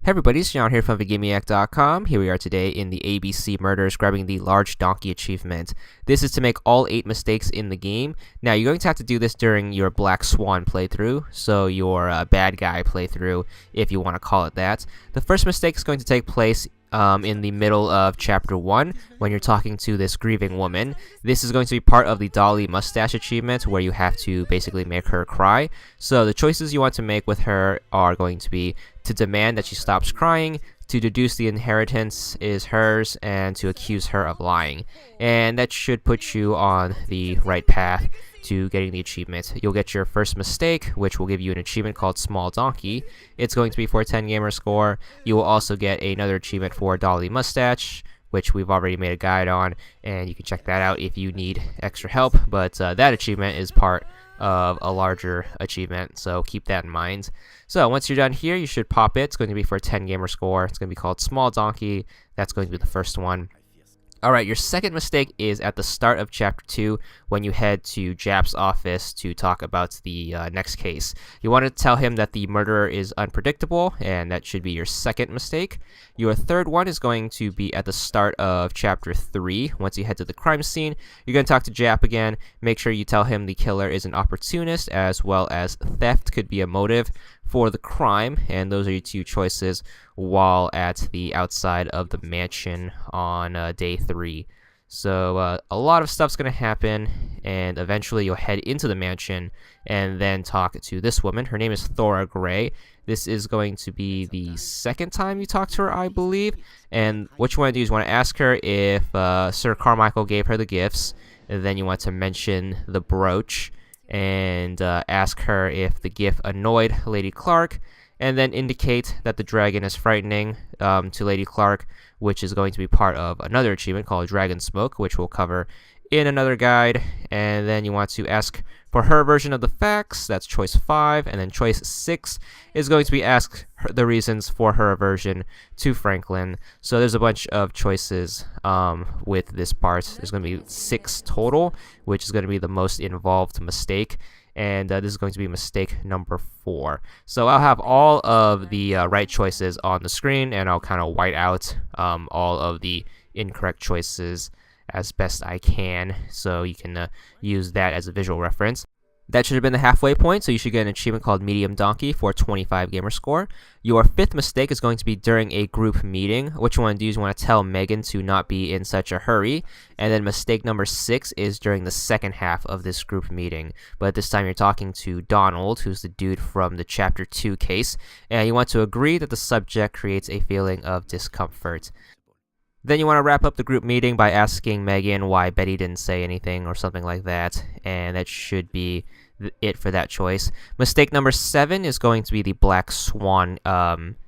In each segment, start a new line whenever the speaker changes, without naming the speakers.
Hey everybody, it's John here from VidGamiac.com. Here we are today in the ABC Murders, grabbing the Large Donkey achievement. This is to make all 8 mistakes in the game. Now, you're going to have to do this during your Black Swan playthrough, so your bad guy playthrough, if you want to call it that. The first mistake is going to take place in the middle of Chapter 1, when you're talking to this grieving woman. This is going to be part of the Dolly Mustache achievement, where you have to basically make her cry. So the choices you want to make with her are going to be to demand that she stops crying, to deduce the inheritance is hers, and to accuse her of lying. And that should put you on the right path to getting the achievement. You'll get your first mistake, which will give you an achievement called Small Donkey. It's going to be for a 10 gamer score. You will also get another achievement for Dolly Mustache, which we've already made a guide on, and you can check that out if you need extra help. But that achievement is part of a larger achievement, so keep that in mind. So once you're done here, you should pop it. It's going to be for a 10 gamer score. It's going to be called Small Donkey. That's going to be the first one. Alright, your second mistake is at the start of Chapter 2 when you head to Jap's office to talk about the next case. You want to tell him that the murderer is unpredictable, and that should be your second mistake. Your third one is going to be at the start of Chapter 3. Once you head to the crime scene, you're going to talk to Jap again. Make sure you tell him the killer is an opportunist, as well as theft could be a motive for the crime, and those are your two choices while at the outside of the mansion on day 3. So a lot of stuff's going to happen, and eventually you'll head into the mansion and then talk to this woman. Her name is Thora Gray. This is going to be the second time you talk to her, I believe. And what you want to do is you want to ask her if Sir Carmichael gave her the gifts, and then you want to mention the brooch and ask her if the gift annoyed Lady Clark, and then indicate that the dragon is frightening to Lady Clark, which is going to be part of another achievement called Dragon Smoke, which we'll cover in another guide. And then you want to ask for her version of the facts. That's choice 5. And then choice 6 is going to be ask the reasons for her aversion to Franklin. So there's a bunch of choices with this part. There's going to be 6 total, which is going to be the most involved mistake. And this is going to be mistake number 4. So I'll have all of the right choices on the screen, and I'll kind of white out all of the incorrect choices as best I can, so you can use that as a visual reference. That should have been the halfway point, so you should get an achievement called Medium Donkey for a 25 gamer score. Your 5th mistake is going to be during a group meeting. What you want to do is you want to tell Megan to not be in such a hurry. And then mistake number 6 is during the second half of this group meeting. But this time you're talking to Donald, who's the dude from the Chapter 2 case. And you want to agree that the subject creates a feeling of discomfort. Then you want to wrap up the group meeting by asking Megan why Betty didn't say anything or something like that, and that should be it for that choice. Mistake number 7 is going to be the Black Swan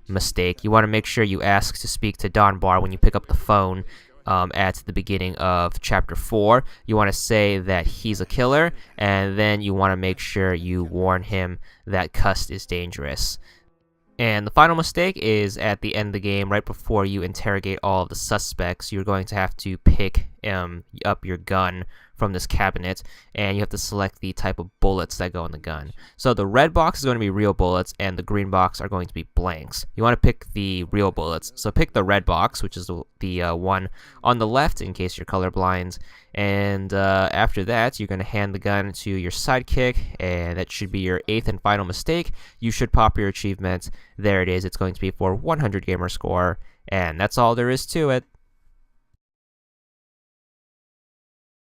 mistake. You want to make sure you ask to speak to Don Barr when you pick up the phone at the beginning of Chapter 4. You want to say that he's a killer, and then you want to make sure you warn him that Cust is dangerous. And the final mistake is at the end of the game, right before you interrogate all of the suspects. You're going to have to pick up your gun from this cabinet, and you have to select the type of bullets that go in the gun. So the red box is going to be real bullets, and the green box are going to be blanks. You want to pick the real bullets, so pick the red box, which is the one on the left in case you're colorblind. And after that, you're going to hand the gun to your sidekick, and that should be your 8th and final mistake. You should pop your achievement. There it is. It's going to be for 100 gamer score, and that's all there is to it.